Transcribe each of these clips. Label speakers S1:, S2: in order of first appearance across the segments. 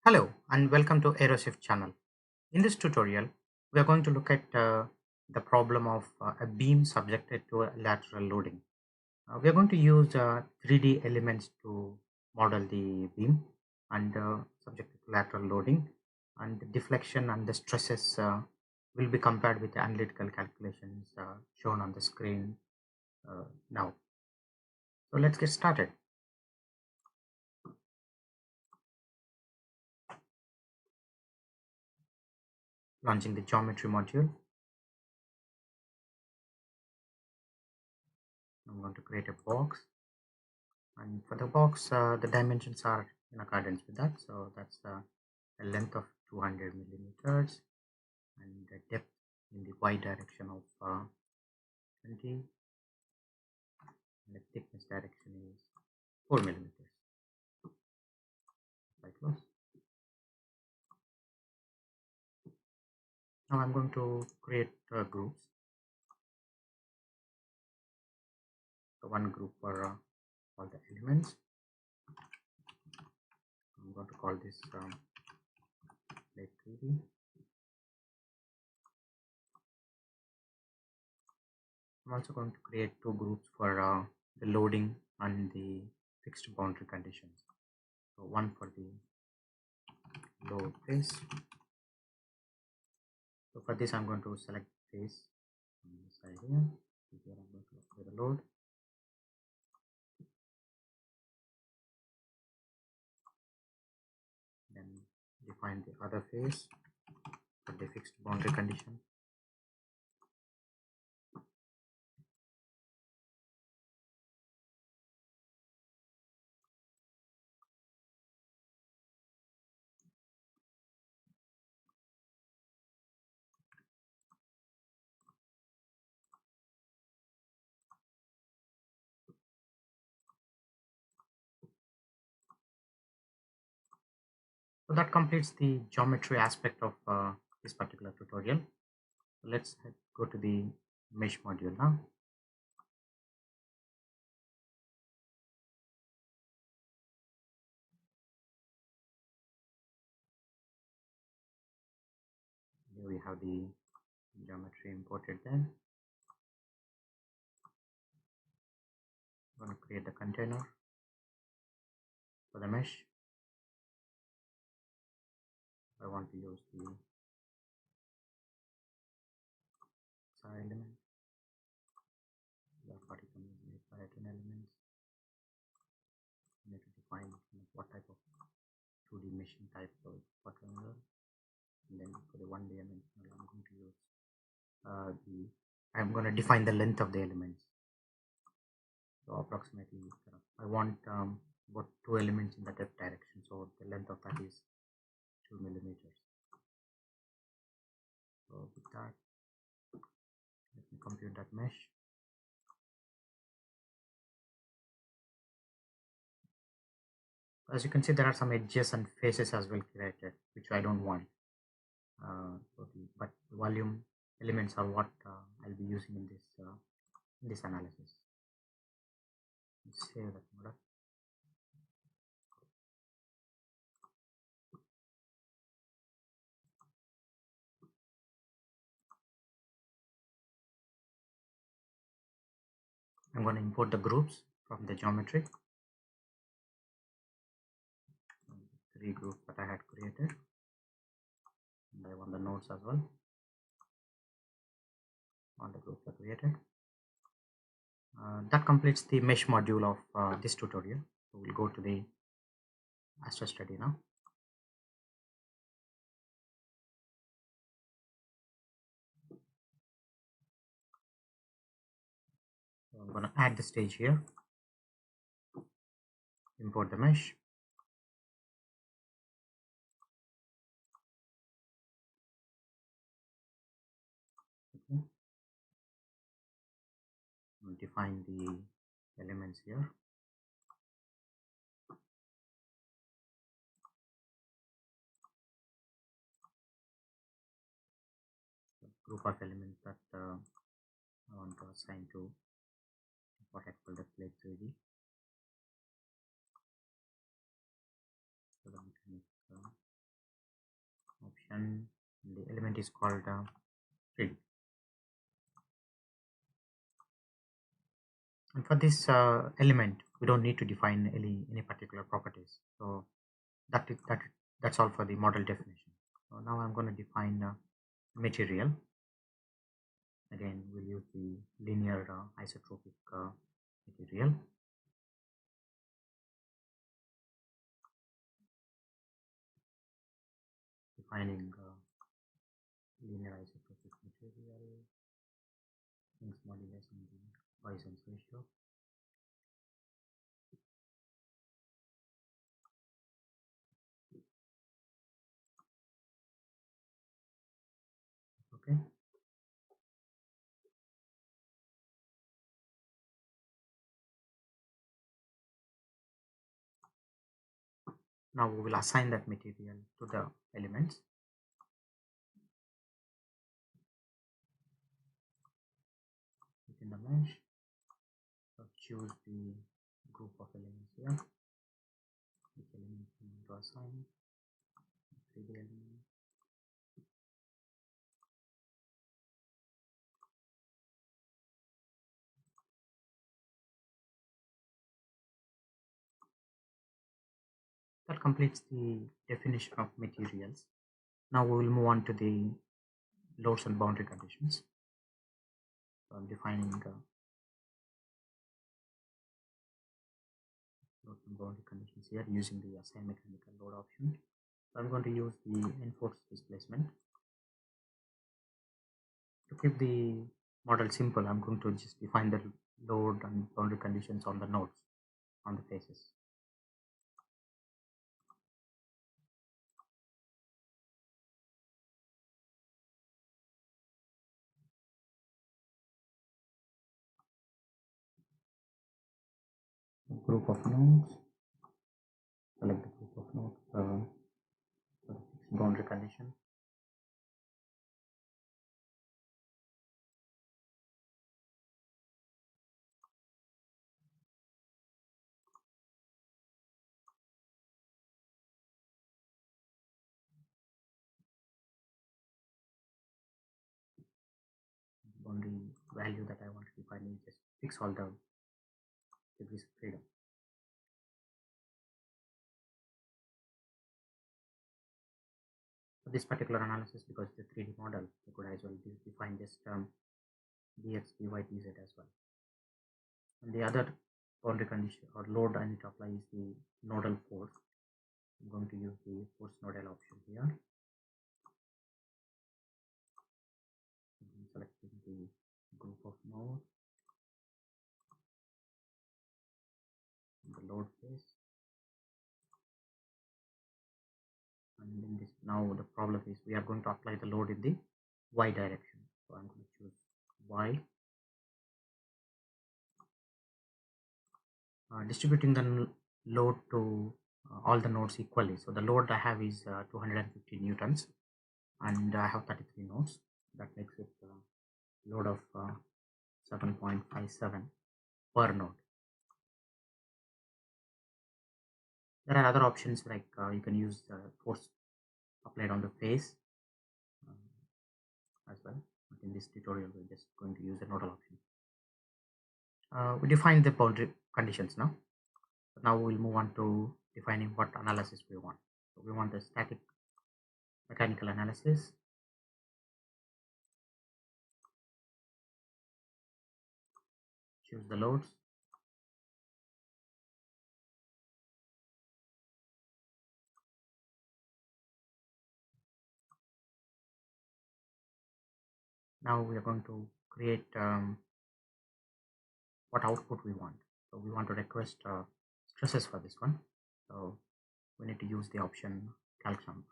S1: Hello and welcome to Aeroshift channel. In this tutorial, we are going to look at the problem of a beam subjected to a lateral loading. We are going to use 3D elements to model the beam and subjected to lateral loading, and the deflection and the stresses will be compared with the analytical calculations shown on the screen now. So let's get started. Launching the geometry module. I'm going to create a box, and for the box the dimensions are in accordance with that. So that's a length of 200 millimeters and the depth in the y direction of 20, and the thickness direction is 4 millimeters. Quite close. Now I'm going to create groups. So one group for all the elements. I'm going to call this plate 3D. I'm also going to create two groups for the loading and the fixed boundary conditions. So one for the load phase. So for this I'm going to select phase on the side here. Here I'm going to apply the load. Then define the other phase for the fixed boundary condition. So that completes the geometry aspect of this particular tutorial. So let's go to the mesh module now. Here we have the geometry imported there. I'm going to create the container for the mesh. I want to use the side element. The particle is made by 10 elements. I need to define what type of 2D meshing type for quadrangular. And then for the 1D-dimensional, I'm going to use I'm going to define the length of the elements. So approximately, I want about 2 elements in the depth direction. So the length of that is 2 millimeters. So with that, let me compute that mesh. As you can see, there are some edges and faces as well created, which I don't want. But volume elements are what I'll be using in this analysis. Let's save that model. I'm going to import the groups from the geometry. 3 groups that I had created, and I want the nodes as well. All the groups are created. That completes the mesh module of this tutorial. So we'll go to the Aster Study now. So I'm going to add the stage here, import the mesh. Okay. Define the elements here. The group of elements that I want to assign to what I call the plate 3D. So that we can function. The element is called 3D. And for this element, we don't need to define any particular properties. So that's all for the model definition. So now I'm going to define material. Again, we'll use the linear isotropic material. Defining linear isotropic material, Young's modulus and the Poisson's ratio. Okay. Now we will assign that material to the elements. Within the mesh, so choose the group of elements here. Which element we want to assign? 3D element. That completes the definition of materials. Now we will move on to the loads and boundary conditions. So I'm defining loads and boundary conditions here using the assign mechanical load option. So I'm going to use the enforced displacement. To keep the model simple, I'm going to just define the load and boundary conditions on the nodes, on the faces. Group of nodes, select the group of nodes for the fixed boundary condition. Boundary value that I want to define is just fix all the degrees of freedom. For this particular analysis, because it's a 3D model, you could as well define just dx, dy, dz as well. And the other boundary condition or load I need to apply is the nodal force. I'm going to use the force nodal option here. I'm selecting the group of nodes, the load phase. And in this, now the problem is we are going to apply the load in the y direction. So I'm going to choose y. Distributing the load to all the nodes equally. So the load I have is 250 newtons, and I have 33 nodes. That makes it a load of 7.57 per node. There are other options like you can use force applied on the face as well. But in this tutorial, we're just going to use the nodal option. We defined the boundary conditions now. So now we'll move on to defining what analysis we want. So we want a static mechanical analysis. Choose the loads. Now we are going to create what output we want. So we want to request stresses for this one. So we need to use the option calculator.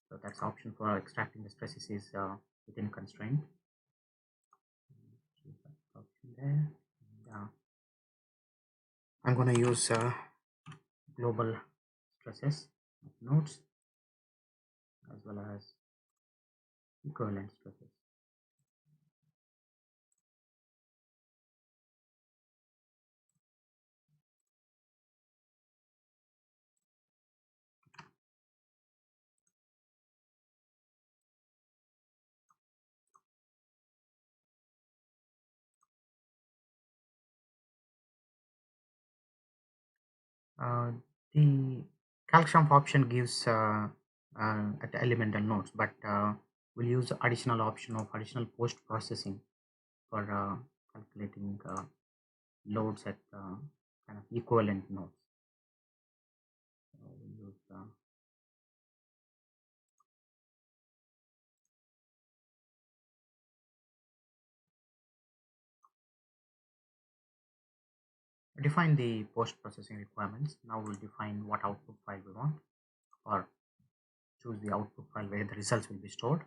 S1: So that's the option for extracting the stresses is within constraint. Choose that option there. And, I'm going to use global stresses of nodes as well as equivalent stresses. Uh, the calculation option gives at the elemental nodes, but we'll use additional option of additional post processing for calculating loads at kind of equivalent nodes. We'll use define the post processing requirements. Now we'll define what output file we want, or choose the output file where the results will be stored.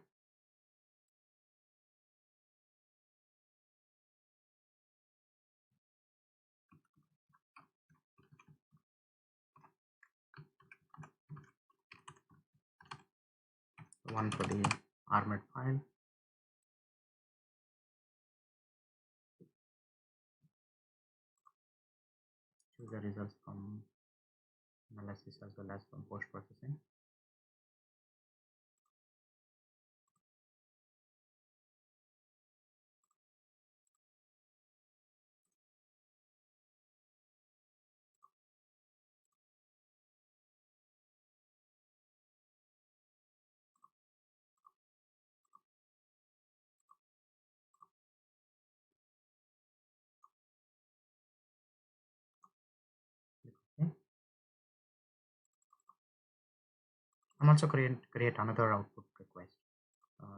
S1: One for the armored file, choose the results from analysis as well as from post processing. Okay. I'm also create another output request,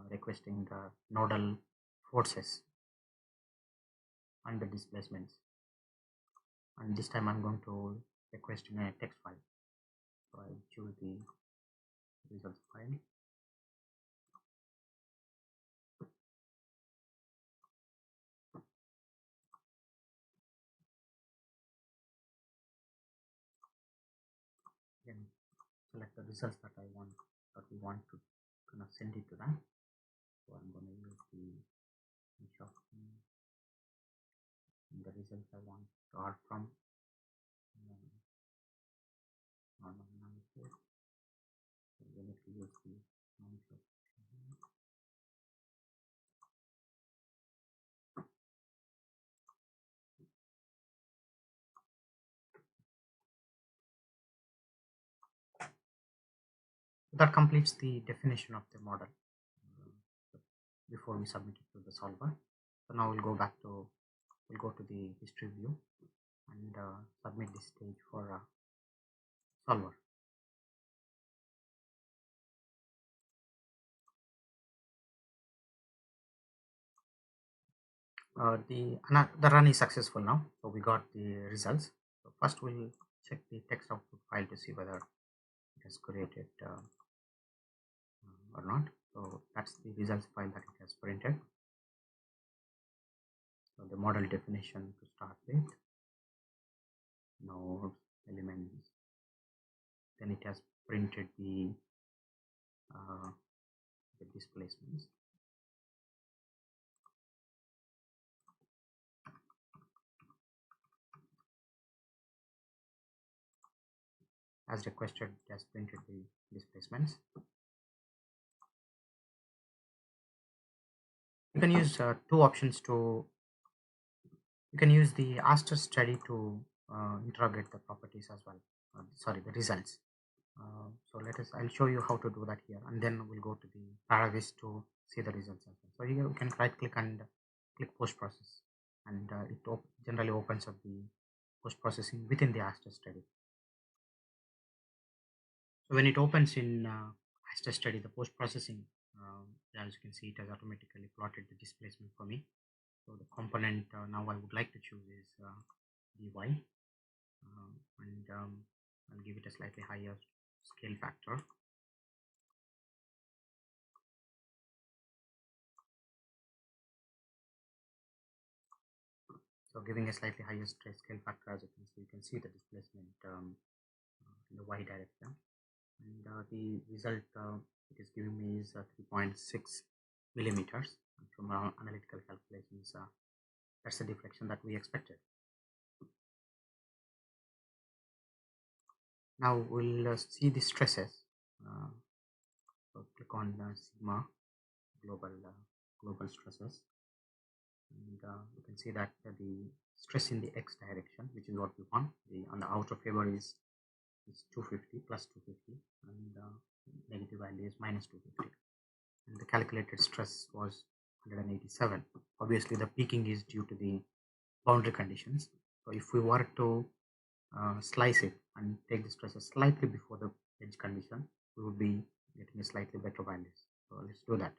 S1: requesting the nodal forces and the displacements, and this time I'm going to request in a text file. So I choose the results file. Then select the results that I want, that we want to kind of send it to them. So I'm going to use the image of the results I want to start from normal analysis. So we need to use the image of that completes the definition of the model before we submit it to the solver. So now we'll go to the history view and submit this stage for solver. The run is successful now, so we got the results. So first we'll check the text output file to see whether it has created or not. So that's the results file that it has printed. So the model definition to start with, nodes, elements, then it has printed the displacements. As requested, it has printed the displacements. You can use two options to. You can use the Aster study to interrogate the properties as well. Sorry, the results. So I'll show you how to do that here, and then we'll go to the ParaVIS to see the results as well. So here you can right click and click post process, and it generally opens up the post processing within the Aster study. So when it opens in Aster study, the post processing, as you can see, it has automatically plotted the displacement for me. So the component now I would like to choose is dy, and I'll give it a slightly higher scale factor. So giving a slightly higher scale factor, as you can see the displacement in the y direction, and the result it is giving me is 3.6 millimeters. And from our analytical calculations, that's the deflection that we expected. Now we'll see the stresses. So click on sigma global stresses, and you can see that the stress in the x direction, which is what we want, on the outer favor is is 250 plus 250, and negative value is minus 250. And the calculated stress was 187. Obviously, the peaking is due to the boundary conditions. So if we were to slice it and take the stresses slightly before the edge condition, we would be getting a slightly better values. So let's do that.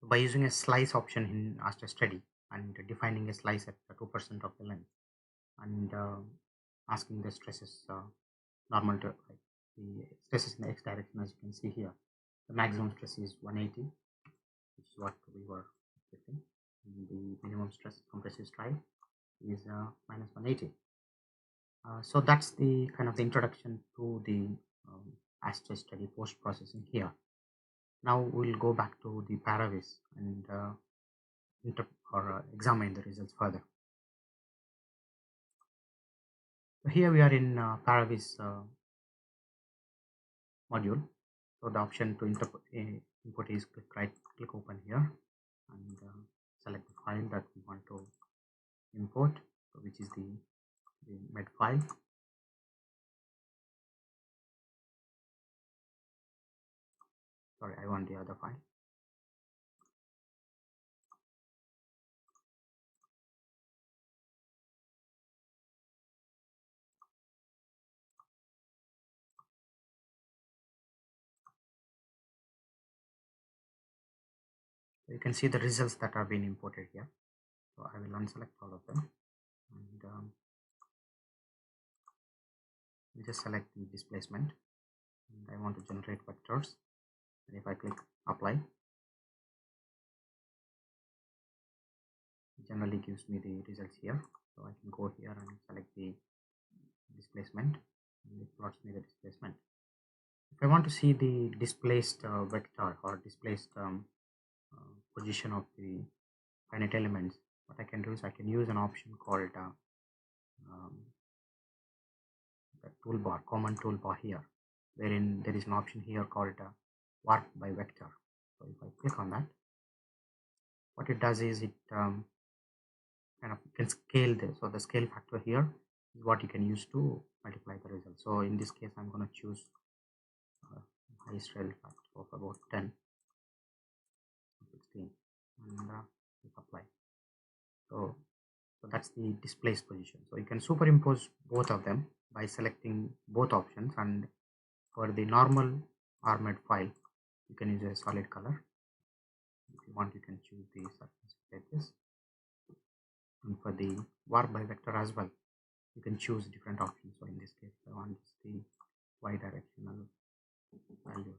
S1: By using a slice option in Aster Study and defining a slice at 2% of the length, and asking the stresses normal to like the stresses in the x direction, as you can see here, the maximum stress is 180, which is what we were expecting. And the minimum stress compressive strain is minus 180. So that's the kind of the introduction to the Aster Study post processing here. Now we'll go back to the ParaVIS and examine the results further. So here we are in ParaVIS module. So the option to input is click open here, and select the file that we want to import, which is the med file. Sorry, I want the other file. So you can see the results that are being imported here. So I will unselect all of them, and we just select the displacement, and I want to generate vectors. And if I click apply, it generally gives me the results here. So I can go here and select the displacement, and it plots me the displacement. If I want to see the displaced vector or displaced position of the finite elements, what I can do is I can use an option called the toolbar, common toolbar here, wherein there is an option here called warp by vector. So if I click on that, what it does is it kind of can scale this. So the scale factor here is what you can use to multiply the result. So in this case, I'm going to choose high scale factor of about 10, 16, and click apply. So that's the displaced position. So you can superimpose both of them by selecting both options, and for the normal armored file, you can use a solid color. If you want, you can choose the surface like this. And for the warp by vector as well, you can choose different options. So in this case, I want the y directional value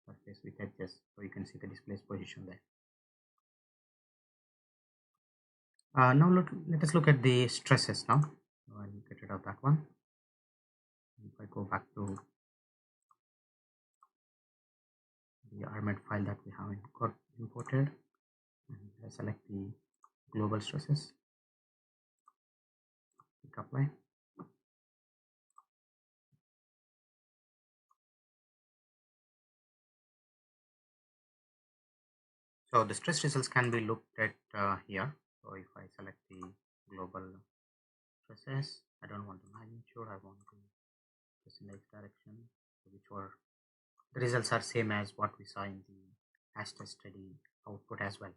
S1: surface with edges, so you can see the displaced position there. Now let us look at the stresses now. So I'll get rid of that one. If I go back to the armored file that we have imported, and I select the global stresses, click apply. So the stress results can be looked at here. So if I select the global stresses, I don't want the magnitude, I want to press in the x direction, which were the results are same as what we saw in the Aster Study output as well.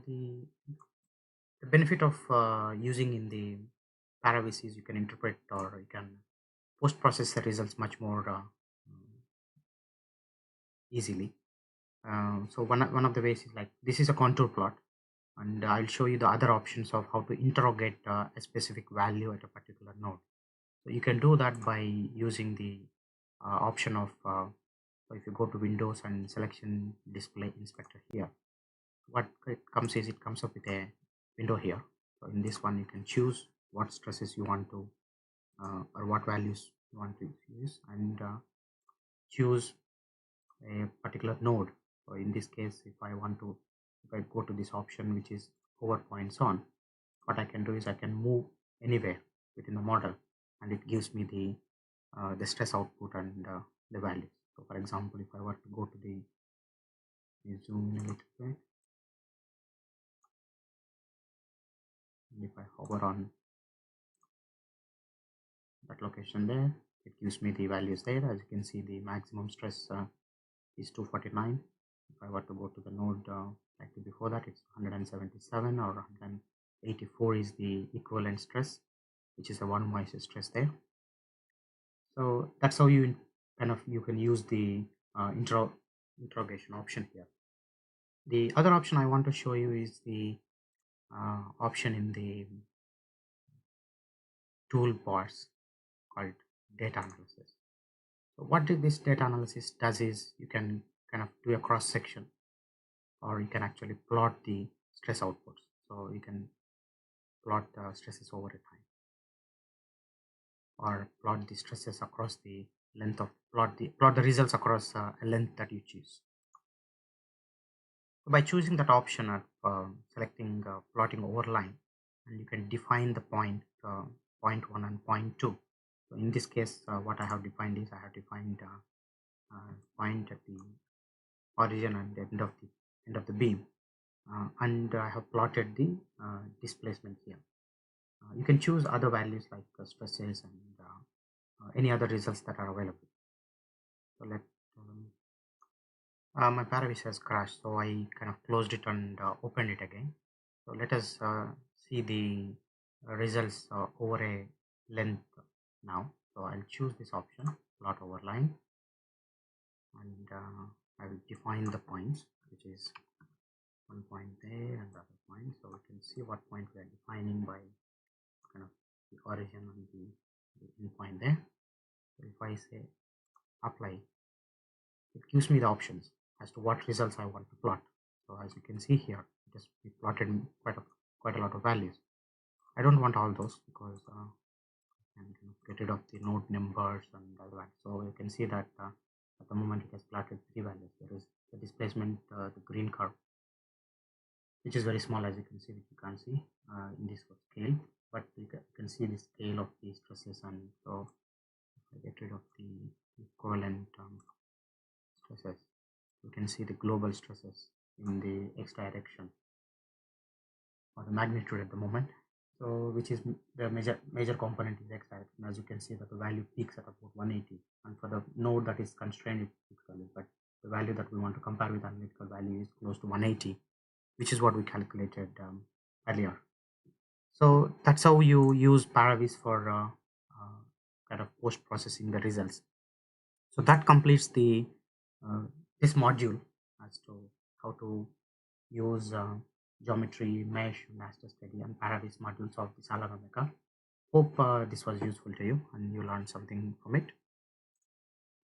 S1: The benefit of using in the ParaVIS is you can interpret or you can post process the results much more easily. So one of the ways is like this is a contour plot, and I'll show you the other options of how to interrogate a specific value at a particular node. So you can do that by using the option of so if you go to Windows and selection display inspector here, what it comes is it comes up with a window here. So in this one, you can choose what stresses you want to or what values you want to use, and choose a particular node. So in this case, if I go to this option which is over points on, what I can do is I can move anywhere within the model, and it gives me the stress output and the values. So for example, if I were to go to the zoom in a little bit, and if I hover on that location there. It gives me the values there. As you can see, the maximum stress is 249. If I were to go to the node slightly before that, it's 177 or 184 is the equivalent stress, which is a 1 moisture stress there. So that's how you can use the interrogation option here. The other option I want to show you is the option in the toolbars called data analysis. So what this data analysis does is you can kind of do a cross section, or you can actually plot the stress outputs. So you can plot the stresses over a time, or plot the stresses across the length of plot the results across a length that you choose. So by choosing that option of selecting plotting over line, and you can define the point 1 and point 2. So in this case, what I have defined is I have defined point at the origin and the end of the beam, and I have plotted the displacement here. You can choose other values like stresses and any other results that are available. So my ParaVIS has crashed, so I kind of closed it and opened it again. So let us see the results over a length now. So I'll choose this option, plot over line, and I will define the points, which is one point there and the other point. So we can see what point we are defining by kind of the origin and the end point there. So if I say apply, it gives me the options as to what results I want to plot. So as you can see here, it has plotted quite a lot of values. I don't want all those because I can get rid of the node numbers and all that. So you can see that at the moment it has plotted 3 values. There is the displacement, the green curve, which is very small, as you can see, which you can't see in this scale, but you can see the scale of the stresses. And so if I get rid of the equivalent stresses, you can see the global stresses in the x direction, or the magnitude at the moment. So which is the major component is x direction. As you can see that the value peaks at about 180, and for the node that is constrained, it peaks value, but the value that we want to compare with analytical value is close to 180, which is what we calculated earlier. So that's how you use ParaVIS for kind of post processing the results. So that completes the this module as to how to use geometry, mesh, Aster Study and ParaVIS modules of the Salome Meca. Hope this was useful to you and you learned something from it.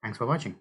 S1: Thanks for watching.